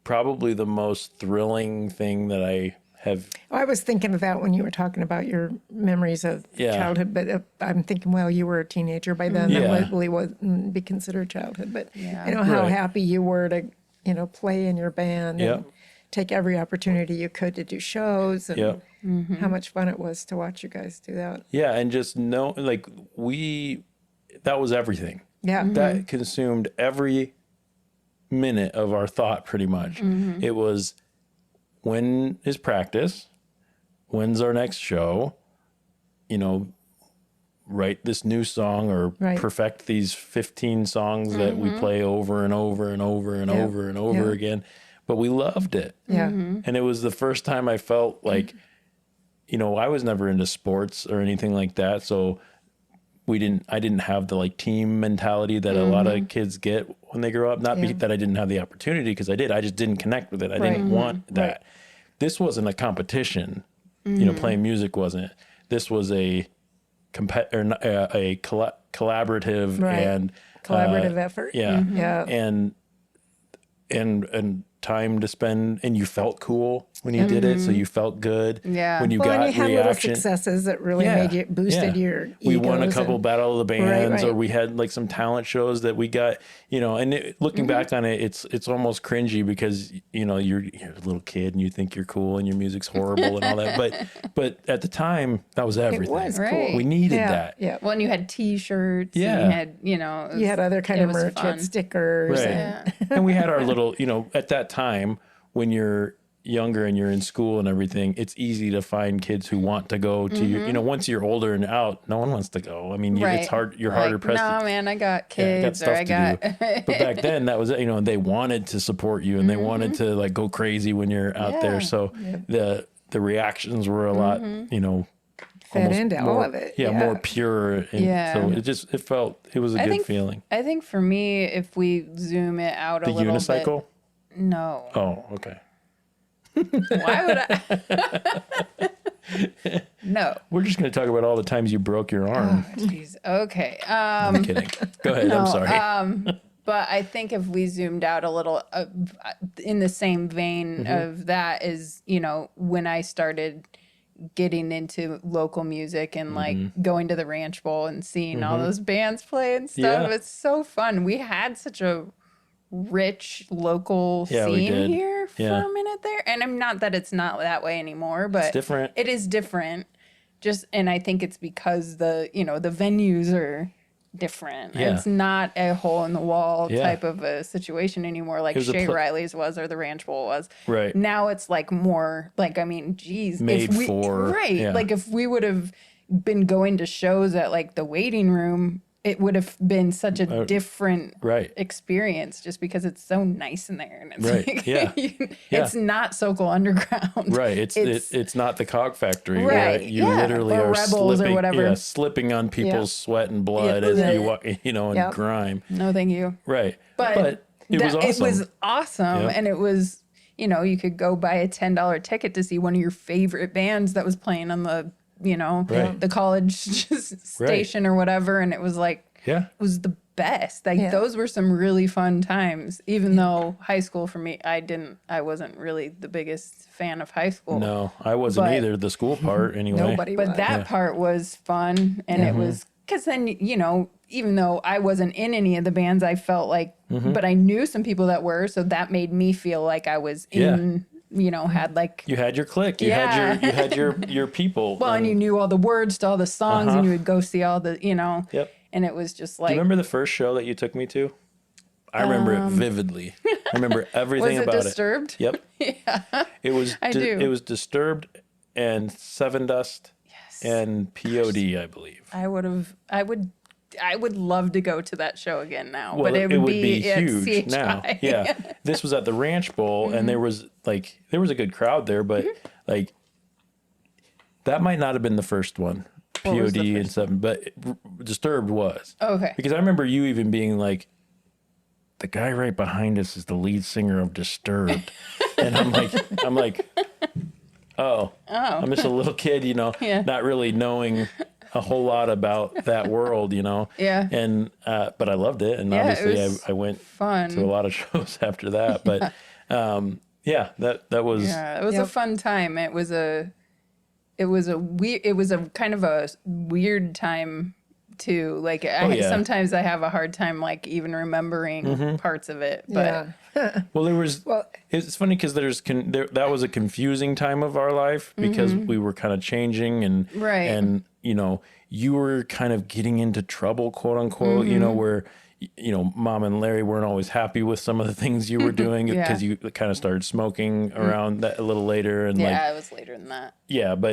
Speaker 1: probably the most thrilling thing that I have.
Speaker 3: I was thinking of that when you were talking about your memories of
Speaker 1: Yeah.
Speaker 3: childhood, but I'm thinking, well, you were a teenager by then.
Speaker 1: Yeah.
Speaker 3: That really wouldn't be considered childhood. But
Speaker 2: Yeah.
Speaker 3: I know how
Speaker 1: Right.
Speaker 3: happy you were to, you know, play in your band
Speaker 1: Yep.
Speaker 3: and take every opportunity you could to do shows, and
Speaker 1: Yep.
Speaker 3: how much fun it was to watch you guys do that.
Speaker 1: Yeah, and just know, like, that was everything.
Speaker 3: Yeah.
Speaker 1: That consumed every minute of our thought, pretty much. It was, when is practice? When's our next show? You know, write this new song or
Speaker 3: Right.
Speaker 1: perfect these 15 songs that we play over and over and over and
Speaker 3: Yeah.
Speaker 1: over and over
Speaker 3: Yeah.
Speaker 1: again. But we loved it.
Speaker 3: Yeah.
Speaker 1: And it was the first time I felt like, I was never into sports or anything like that. So I didn't have the like team mentality that a lot of kids get when they grow up. Not
Speaker 3: Yeah.
Speaker 1: that I didn't have the opportunity, because I did. I just didn't connect with it. I
Speaker 3: Right.
Speaker 1: didn't want that.
Speaker 3: Right.
Speaker 1: This wasn't a competition. Playing music wasn't. This was a collaborative
Speaker 3: Right.
Speaker 1: and
Speaker 3: Collaborative effort.
Speaker 1: yeah.
Speaker 3: Yeah.
Speaker 1: And time to spend, and you felt cool when you did it, so you felt good.
Speaker 2: Yeah.
Speaker 1: When you
Speaker 3: Well, and
Speaker 1: got
Speaker 3: you had little
Speaker 1: reaction.
Speaker 3: success that really
Speaker 1: Yeah,
Speaker 3: made you boosted
Speaker 1: yeah.
Speaker 3: your
Speaker 1: We won a
Speaker 3: egos
Speaker 1: couple
Speaker 3: and-
Speaker 1: Battle of the Bands,
Speaker 3: right.
Speaker 1: or we had like some talent shows that we got, and looking back on it, it's almost cringy because, you're a little kid and you think you're cool and your music's horrible and all that. But at the time, that was everything.
Speaker 3: was
Speaker 2: Right.
Speaker 3: cool.
Speaker 1: We needed
Speaker 3: Yeah.
Speaker 1: that.
Speaker 3: Yeah.
Speaker 2: Well, and you had T-shirts.
Speaker 1: Yeah.
Speaker 2: And you had, it was-
Speaker 3: You had other kind
Speaker 2: it
Speaker 3: of
Speaker 2: was
Speaker 3: merch, you
Speaker 2: fun.
Speaker 3: had stickers.
Speaker 1: Right.
Speaker 3: And,
Speaker 1: And we had our little, at that time, when you're younger and you're in school and everything, it's easy to find kids who want to go to your, once you're older and out, no one wants to go. I mean,
Speaker 2: Right.
Speaker 1: it's hard, you're
Speaker 2: Like,
Speaker 1: harder pressed.
Speaker 2: No, man, I got
Speaker 1: Yeah, I got
Speaker 2: kids, or I
Speaker 1: stuff to
Speaker 2: got.
Speaker 1: do. But back then, that was it. They wanted to support you and they wanted to like go crazy when you're out
Speaker 2: Yeah.
Speaker 1: there. So the reactions were a lot,
Speaker 3: fed
Speaker 1: almost
Speaker 3: into all
Speaker 1: more-
Speaker 3: of it.
Speaker 1: Yeah, more pure. And
Speaker 2: Yeah.
Speaker 1: so it was a good
Speaker 2: think
Speaker 1: feeling.
Speaker 2: I think for me, if we zoom it out
Speaker 1: The
Speaker 2: a little
Speaker 1: unicycle?
Speaker 2: bit, no.
Speaker 1: Oh, okay.
Speaker 2: Why would I? No.
Speaker 1: We're just going to talk about all the times you broke your arm.
Speaker 2: Jeez. Okay.
Speaker 1: I'm kidding. Go ahead. I'm sorry.
Speaker 2: But I think if we zoomed out a little, in the same vein
Speaker 1: Mm-hmm.
Speaker 2: of that is, when I started getting into local music and like going to the Ranch Bowl and seeing all those bands play and stuff.
Speaker 1: Mm-hmm. Yeah.
Speaker 2: It's so fun. We had such a rich local
Speaker 1: Yeah, we
Speaker 2: scene
Speaker 1: did.
Speaker 2: here for
Speaker 1: Yeah.
Speaker 2: a minute there. And I'm not that it's not that way anymore, but
Speaker 1: different.
Speaker 2: it is different. And I think it's because the venues are different.
Speaker 1: Yeah.
Speaker 2: It's not a hole in the wall
Speaker 1: Yeah.
Speaker 2: type of a situation anymore, like
Speaker 1: was a
Speaker 2: Shea
Speaker 1: pla-
Speaker 2: Riley's was or the Ranch Bowl was.
Speaker 1: Right.
Speaker 2: Now it's like more like, I mean, geez,
Speaker 1: Made for-
Speaker 2: right.
Speaker 1: yeah.
Speaker 2: Like if we would have been going to shows at like the waiting room it would have been such a different
Speaker 1: right.
Speaker 2: experience just because it's so nice in there. And it's
Speaker 1: Right.
Speaker 2: like,
Speaker 1: Yeah.
Speaker 2: it's not Sokol Underground.
Speaker 1: Right. It's not the cog factory
Speaker 2: Right,
Speaker 1: where you
Speaker 2: yeah.
Speaker 1: literally
Speaker 2: Or
Speaker 1: are
Speaker 2: Rebels or
Speaker 1: slipping,
Speaker 2: whatever.
Speaker 1: slipping on people's sweat and blood as you walk, and
Speaker 3: Yep.
Speaker 1: grime.
Speaker 2: No, thank you.
Speaker 1: Right.
Speaker 2: But
Speaker 1: it was awesome.
Speaker 2: It was awesome.
Speaker 1: Yep.
Speaker 2: And it was, you could go buy a $10 ticket to see one of your favorite bands that was playing on the,
Speaker 1: Right.
Speaker 2: the college station or whatever. And it was like,
Speaker 1: Yeah.
Speaker 2: it was the best. Like
Speaker 3: Yeah.
Speaker 2: those were some really fun times, even though high school for me, I wasn't really the biggest fan of high school.
Speaker 1: No, I wasn't
Speaker 2: But-
Speaker 1: either. The school part, anyway.
Speaker 3: Nobody
Speaker 2: But
Speaker 3: was.
Speaker 2: that part was fun. And it was, because then, even though I wasn't in any of the bands, I felt like, but I knew some people that were. So that made me feel like I was in, had like,
Speaker 1: You had your clique. You
Speaker 2: Yeah.
Speaker 1: had your people.
Speaker 2: well, and you knew all the words to all the songs and you would go see all the,
Speaker 1: Yep.
Speaker 2: and it was just
Speaker 1: Do
Speaker 2: like,
Speaker 1: you remember the first show that you took me to? I remember it vividly. I remember everything
Speaker 2: was it
Speaker 1: about
Speaker 2: Disturbed?
Speaker 1: it. Yep. Yeah. It was
Speaker 2: I do.
Speaker 1: It was Disturbed and Seven Dust and POD, I believe.
Speaker 2: I would love to go to that show again now,
Speaker 1: Well,
Speaker 2: but it would be at
Speaker 1: huge now.
Speaker 2: CHI.
Speaker 1: Yeah. This was at the Ranch Bowl and there was a good crowd there, but like that might not have been the first one.
Speaker 2: What was
Speaker 1: POD
Speaker 2: the
Speaker 1: and Seven, but Disturbed was.
Speaker 2: Okay.
Speaker 1: Because I remember you even being like, the guy right behind us is the lead singer of Disturbed. And I'm like, oh, I'm just a little kid,
Speaker 2: Yeah.
Speaker 1: not really knowing a whole lot about that world,
Speaker 2: Yeah.
Speaker 1: And, but I loved it. And
Speaker 2: Yeah, it
Speaker 1: obviously
Speaker 2: was
Speaker 1: I went
Speaker 2: fun.
Speaker 1: to a lot of shows after that, but, that was,
Speaker 2: Yeah, it was a
Speaker 3: Yep.
Speaker 2: fun time. It was a kind of a weird time too. Like
Speaker 1: yeah.
Speaker 2: sometimes I have a hard time like even remembering parts of it. But
Speaker 3: Yeah.
Speaker 1: well, there was,
Speaker 3: Well-
Speaker 1: it's funny because that was a confusing time of our life because we were kind of changing and,
Speaker 2: Right.
Speaker 1: and, you were kind of getting into trouble, quote unquote, where, Mom and Larry weren't always happy with some of the things you were doing
Speaker 2: Yeah.
Speaker 1: because you kind of started smoking around that a little later. And
Speaker 2: yeah, it was later than that.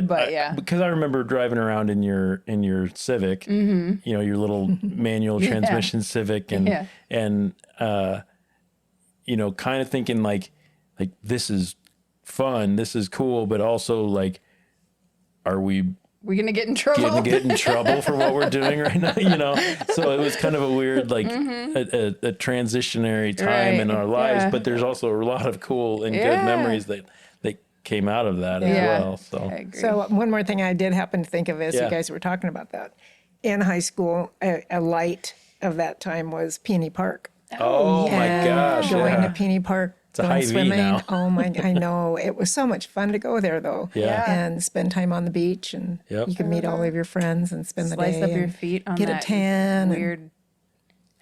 Speaker 1: but
Speaker 2: yeah.
Speaker 1: because I remember driving around in your Civic, your little manual transmission Civic and,
Speaker 2: Yeah.
Speaker 1: and, kind of thinking like this is fun, this is cool, but also like, are we
Speaker 2: We're gonna get in trouble.
Speaker 1: get in trouble for what we're doing right now? So it was kind of a weird, like a transitionary time
Speaker 2: Right.
Speaker 1: in our lives,
Speaker 2: Yeah.
Speaker 1: but there's also a lot of cool and good
Speaker 2: Yeah.
Speaker 1: memories that came out of that as
Speaker 2: Yeah.
Speaker 1: well. So
Speaker 2: I agree.
Speaker 3: So one more thing I did happen to think of as
Speaker 1: Yeah.
Speaker 3: you guys were talking about that. In high school, a light of that time was Peony Park.
Speaker 1: oh my
Speaker 3: And
Speaker 1: gosh,
Speaker 3: going
Speaker 1: yeah.
Speaker 3: to Peony Park,
Speaker 1: a
Speaker 3: going
Speaker 1: high V
Speaker 3: swimming.
Speaker 1: now.
Speaker 3: Oh my! I know it was so much fun to go there though.
Speaker 1: Yeah.
Speaker 3: And spend time on the beach, and
Speaker 1: Yep.
Speaker 3: you could meet all of your friends and spend the
Speaker 2: Slice
Speaker 3: day.
Speaker 2: up your
Speaker 3: and
Speaker 2: feet on
Speaker 3: get
Speaker 2: that
Speaker 3: a tan. and-
Speaker 2: weird.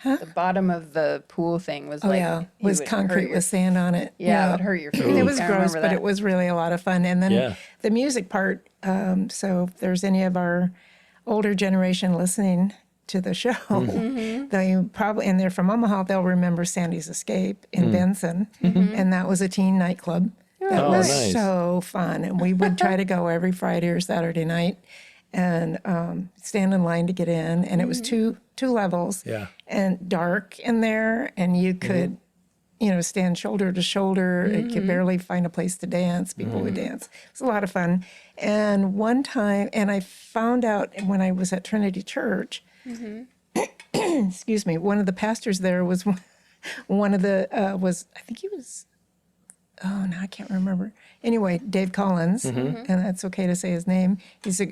Speaker 2: The bottom of the pool thing was
Speaker 3: oh
Speaker 2: like
Speaker 3: yeah,
Speaker 2: you
Speaker 3: was
Speaker 2: would hurt
Speaker 3: concrete
Speaker 2: your-
Speaker 3: with sand on it.
Speaker 2: Yeah, it would hurt your feet.
Speaker 3: And it was
Speaker 2: I
Speaker 3: gross,
Speaker 2: remember
Speaker 3: but
Speaker 2: that.
Speaker 3: it was really a lot of fun. And then
Speaker 1: Yeah.
Speaker 3: the music part. So if there's any of our older generation listening to the show, they probably, and they're from Omaha, they'll remember Sandy's Escape in Benson. And that was a teen nightclub. That
Speaker 1: Oh,
Speaker 3: was
Speaker 1: nice.
Speaker 3: so fun. And we would try to go every Friday or Saturday night and stand in line to get in. And it was two levels
Speaker 1: Yeah.
Speaker 3: and dark in there. And you could, stand shoulder to shoulder. You could barely find a place to dance. People would dance. It was a lot of fun. And one time, and I found out when I was at Trinity Church, excuse me, one of the pastors there was one of the, I think he was, oh, no, I can't remember. Anyway, Dave Collins, and that's okay to say his name.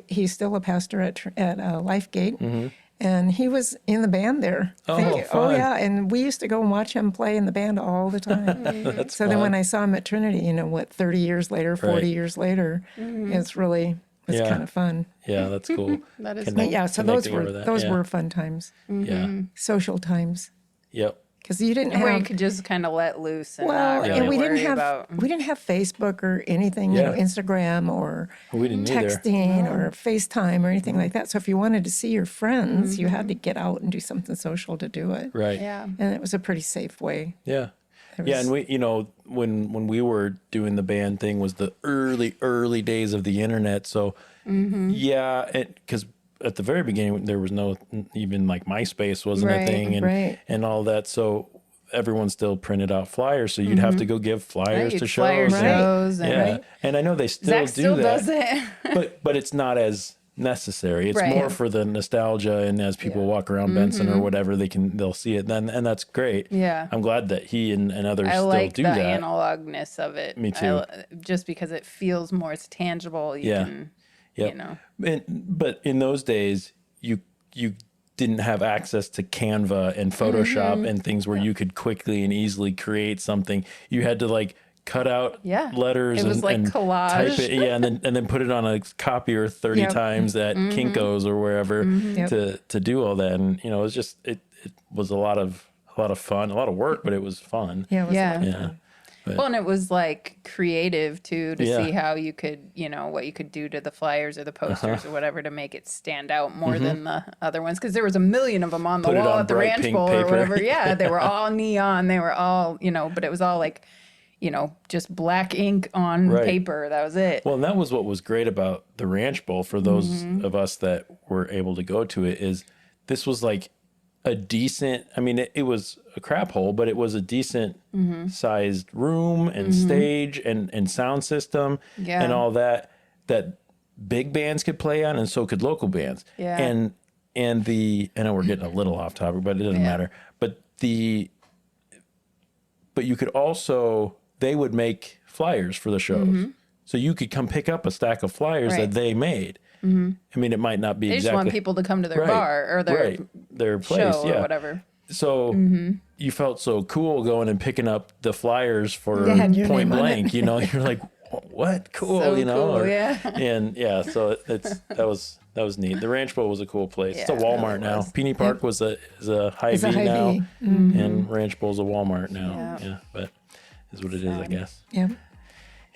Speaker 3: He's still a pastor at Lifegate. And he was in the band there.
Speaker 1: Oh, fun.
Speaker 3: Yeah, and we used to go and watch him play in the band all the time.
Speaker 1: That's
Speaker 3: So then when I saw him at Trinity, 30 years later, 40
Speaker 1: Right.
Speaker 3: years later, it was
Speaker 1: Yeah.
Speaker 3: kind of fun.
Speaker 1: Yeah, that's cool.
Speaker 2: That is
Speaker 1: Connect-
Speaker 3: But yeah, so those
Speaker 1: connecting over
Speaker 3: were
Speaker 1: that.
Speaker 3: those
Speaker 1: Yeah.
Speaker 3: were fun times,
Speaker 1: Yeah.
Speaker 3: social times,
Speaker 1: Yep.
Speaker 3: because you didn't
Speaker 2: where you
Speaker 3: have
Speaker 2: could just kind of let loose and
Speaker 3: well,
Speaker 2: not really
Speaker 3: and we
Speaker 2: worry
Speaker 3: didn't have
Speaker 2: about.
Speaker 3: Facebook or anything,
Speaker 1: Yeah.
Speaker 3: Instagram or
Speaker 1: We didn't either.
Speaker 3: texting or FaceTime or anything like that. So if you wanted to see your friends, you had to get out and do something social to do it.
Speaker 1: Right.
Speaker 2: Yeah.
Speaker 3: And it was a pretty safe way.
Speaker 1: Yeah.
Speaker 3: There
Speaker 1: Yeah,
Speaker 3: was-
Speaker 1: and we, when we were doing the band thing was the early days of the internet. So yeah, because at the very beginning, there was no, even like MySpace wasn't a
Speaker 2: Right,
Speaker 1: thing and all that. So everyone still printed out flyers. So you'd have to go give flyers
Speaker 2: Right,
Speaker 1: to
Speaker 2: flyer
Speaker 1: shows.
Speaker 2: shows and-
Speaker 1: yeah.
Speaker 3: Right.
Speaker 1: And I know they still
Speaker 2: Zach
Speaker 1: do
Speaker 2: still
Speaker 1: that.
Speaker 2: does it.
Speaker 1: but it's not as necessary. It's
Speaker 2: Right.
Speaker 1: more for the nostalgia, and as people walk around Benson or whatever, they'll see it then, and that's great.
Speaker 2: Yeah.
Speaker 1: I'm glad that he and others
Speaker 2: I
Speaker 1: still
Speaker 2: like
Speaker 1: do
Speaker 2: the
Speaker 1: that.
Speaker 2: analogness of it.
Speaker 1: Me too.
Speaker 2: Just because it feels more, it's tangible. You
Speaker 1: Yeah.
Speaker 2: can,
Speaker 1: Yep.
Speaker 2: you know.
Speaker 1: But in those days, you didn't have access to Canva and Photoshop and things where you could quickly and easily create something. You had to like cut out
Speaker 2: Yeah.
Speaker 1: letters
Speaker 2: It was
Speaker 1: and,
Speaker 2: like
Speaker 1: and
Speaker 2: collage.
Speaker 1: type it, and then put it on a copier 30
Speaker 3: Yep.
Speaker 1: times at Kinko's or wherever
Speaker 3: Yep.
Speaker 1: to do all that. And it was just it was a lot of fun, a lot of work, but it was fun.
Speaker 3: Yeah. It was
Speaker 2: Yeah.
Speaker 3: a lot of
Speaker 1: Yeah.
Speaker 3: fun.
Speaker 2: Well, and it was like creative too, to
Speaker 1: Yeah.
Speaker 2: see how you could, what you could do to the flyers or the
Speaker 1: Uh-huh.
Speaker 2: posters or whatever to make it stand out more than the other ones. Because there was a million of them on the
Speaker 1: Put it
Speaker 2: wall
Speaker 1: on
Speaker 2: at the
Speaker 1: bright
Speaker 2: Ranch
Speaker 1: pink
Speaker 2: Bowl or
Speaker 1: paper.
Speaker 2: whatever. Yeah, they were all neon. They were all, but it was all like, just black ink on
Speaker 1: Right.
Speaker 2: paper. That was it.
Speaker 1: Well, and that was what was great about the Ranch Bowl for those of us that were able to go to it, is this was like a decent, I mean, it was a crap hole, but it was a decent sized room and stage and sound system
Speaker 2: Yeah.
Speaker 1: and all that big bands could play on, and so could local bands.
Speaker 2: Yeah.
Speaker 1: And I know we're getting a little off topic, but it doesn't matter. But you could also, they would make flyers for the shows. So you could come pick up a stack of flyers
Speaker 2: Right.
Speaker 1: that they made. I mean, it might not be
Speaker 2: They just
Speaker 1: exactly
Speaker 2: want people to come to their
Speaker 1: Right,
Speaker 2: bar or their
Speaker 1: their place,
Speaker 2: show
Speaker 1: yeah.
Speaker 2: or whatever.
Speaker 1: So you felt so cool going and picking up the flyers for
Speaker 3: Yeah, had your
Speaker 1: Point
Speaker 3: name on
Speaker 1: Blank. You're like, what? Cool,
Speaker 2: So
Speaker 1: know?
Speaker 2: cool, yeah.
Speaker 1: And yeah, so that was neat. The Ranch Bowl was a cool place. It's a
Speaker 2: Yeah, it
Speaker 1: Walmart
Speaker 2: really
Speaker 1: now.
Speaker 2: was.
Speaker 1: Peony Park is a Hy-Vee
Speaker 3: It's a Hy-Vee.
Speaker 1: now,
Speaker 2: Mm-hmm.
Speaker 1: and Ranch Bowl's a Walmart now.
Speaker 2: Yeah.
Speaker 1: Yeah, but is what it is, I guess.
Speaker 3: Yeah.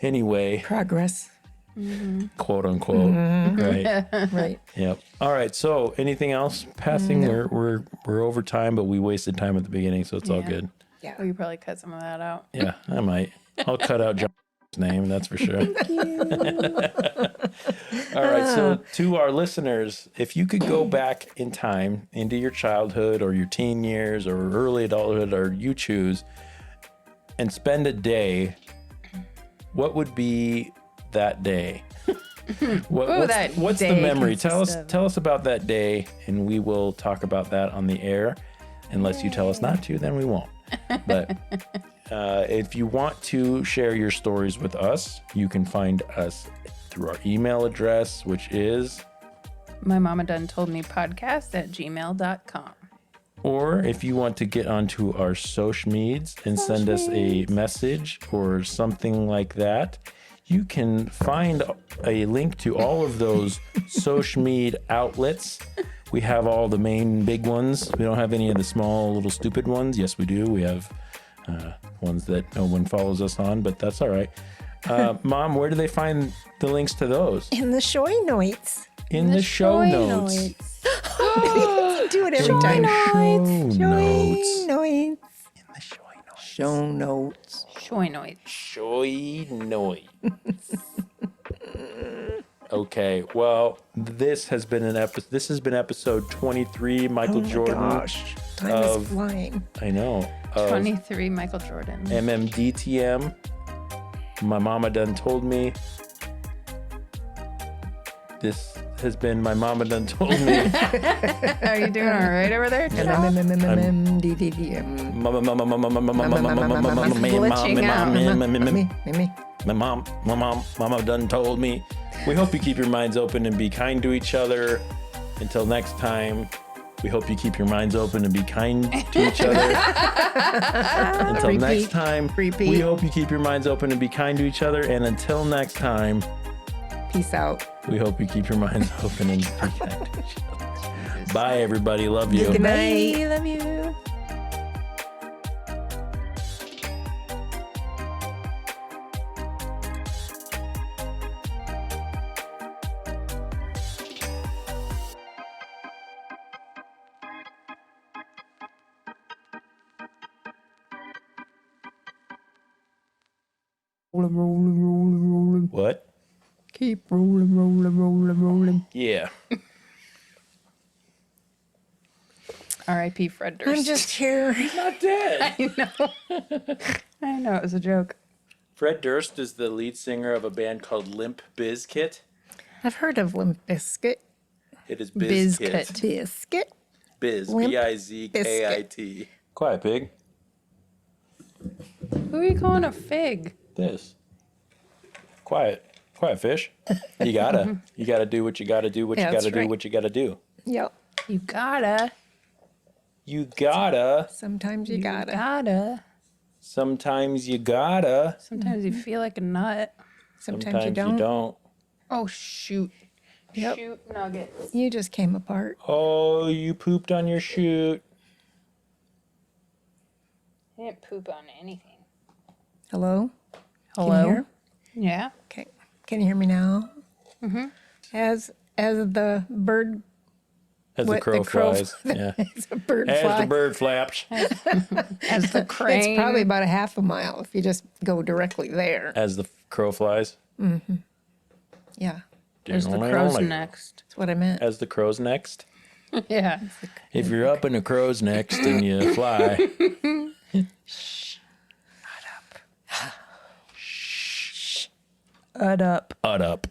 Speaker 1: Anyway,
Speaker 3: Progress.
Speaker 1: quote unquote, right?
Speaker 3: Right.
Speaker 1: Yep. All right. So, anything else passing? We're over time, but we wasted time at the beginning, so it's all
Speaker 2: Yeah.
Speaker 1: good.
Speaker 3: Yeah.
Speaker 2: We could probably cut some of that out.
Speaker 1: Yeah, I might. I'll cut out John's name, that's for sure. All right. So, to our listeners, if you could go back in time into your childhood or your teen years or early adulthood, or you choose, and spend a day, what would be that day? What's the
Speaker 2: day
Speaker 1: memory? Tell
Speaker 2: consists
Speaker 1: us about that day, and we will talk about that on the air. Unless you tell us not to, then we won't. But if you want to share your stories with us, you can find us through our email address, which is,
Speaker 2: My mama done told me podcast at gmail.com.
Speaker 1: or if you want to get onto our social medias and send us a message or something like that, you can find a link to all of those social media outlets. We have all the main big ones. We don't have any of the small little stupid ones. Yes, we do. We have ones that no one follows us on, but that's all right. Mom, where do they find the links to those?
Speaker 3: In the show notes.
Speaker 1: In the show notes.
Speaker 3: Do it every time.
Speaker 1: Show notes.
Speaker 3: Notes.
Speaker 1: In the show notes.
Speaker 3: Show notes.
Speaker 2: Shoinoid.
Speaker 1: Shoy noise. Okay, well, this has been episode 23. Michael
Speaker 3: Oh my
Speaker 1: Jordan.
Speaker 3: gosh. Time
Speaker 1: of-
Speaker 3: is flying.
Speaker 1: I know. Of
Speaker 2: 23 Michael Jordan.
Speaker 1: MMDTM. My mama done told me. This has been My Mama Done Told Me.
Speaker 2: Are you doing all right over there? Chad? Glitching out.
Speaker 1: My mama done told me. We hope you keep your minds open and be kind to each other. Until next time, we hope you keep your minds open and be kind to each other. Until next time,
Speaker 3: Repeat.
Speaker 1: we hope you keep your minds open and be kind to each other. And until next time,
Speaker 3: Peace out.
Speaker 1: we hope you keep your minds open and be kind to each other. Bye, everybody. Love you.
Speaker 3: Good night.
Speaker 2: Bye. Love you.
Speaker 1: What?
Speaker 2: Keep rolling, rolling, rolling, rolling.
Speaker 1: Yeah.
Speaker 2: R.I.P. Fred Durst.
Speaker 3: I'm just here.
Speaker 1: Not dead.
Speaker 2: I know it was a joke.
Speaker 1: Fred Durst is the lead singer of a band called Limp Bizkit.
Speaker 3: I've heard of Limp Biscuit.
Speaker 1: It is
Speaker 2: Bizkit.
Speaker 1: Bizkit.
Speaker 3: Biscuit?
Speaker 1: Biz.
Speaker 3: Limp
Speaker 1: Bizkit. Quiet pig.
Speaker 2: Who are you calling a fig?
Speaker 1: This. Quiet fish. You gotta do what you gotta do, what
Speaker 3: Yeah,
Speaker 1: you
Speaker 3: that's
Speaker 1: gotta do,
Speaker 3: right.
Speaker 1: what you gotta do.
Speaker 3: Yep.
Speaker 2: You gotta.
Speaker 3: Sometimes you gotta.
Speaker 1: Sometimes you gotta.
Speaker 2: Sometimes you feel like a nut.
Speaker 3: Sometimes you don't.
Speaker 2: Oh, shoot.
Speaker 3: Yep.
Speaker 2: Shoot nuggets.
Speaker 3: You just came apart.
Speaker 1: Oh, you pooped on your chute.
Speaker 2: I didn't poop on anything.
Speaker 3: Hello? Can
Speaker 2: Hello?
Speaker 3: you hear?
Speaker 2: Yeah.
Speaker 3: Okay. Can you hear me now? Mm-hmm. As the bird,
Speaker 1: As the
Speaker 3: what,
Speaker 1: crow
Speaker 3: the crow-
Speaker 1: flies. Yeah.
Speaker 3: as the bird
Speaker 1: As
Speaker 3: flies.
Speaker 1: the bird flaps.
Speaker 2: As the crane.
Speaker 3: It's probably about a half a mile if you just go directly there.
Speaker 1: As the crow flies.
Speaker 3: Yeah,
Speaker 2: As the crow's next.
Speaker 3: that's what I meant.
Speaker 1: As the crow's next.
Speaker 2: Yeah.
Speaker 1: If you're up in the crow's next and you fly.
Speaker 2: Ud up.
Speaker 1: Up.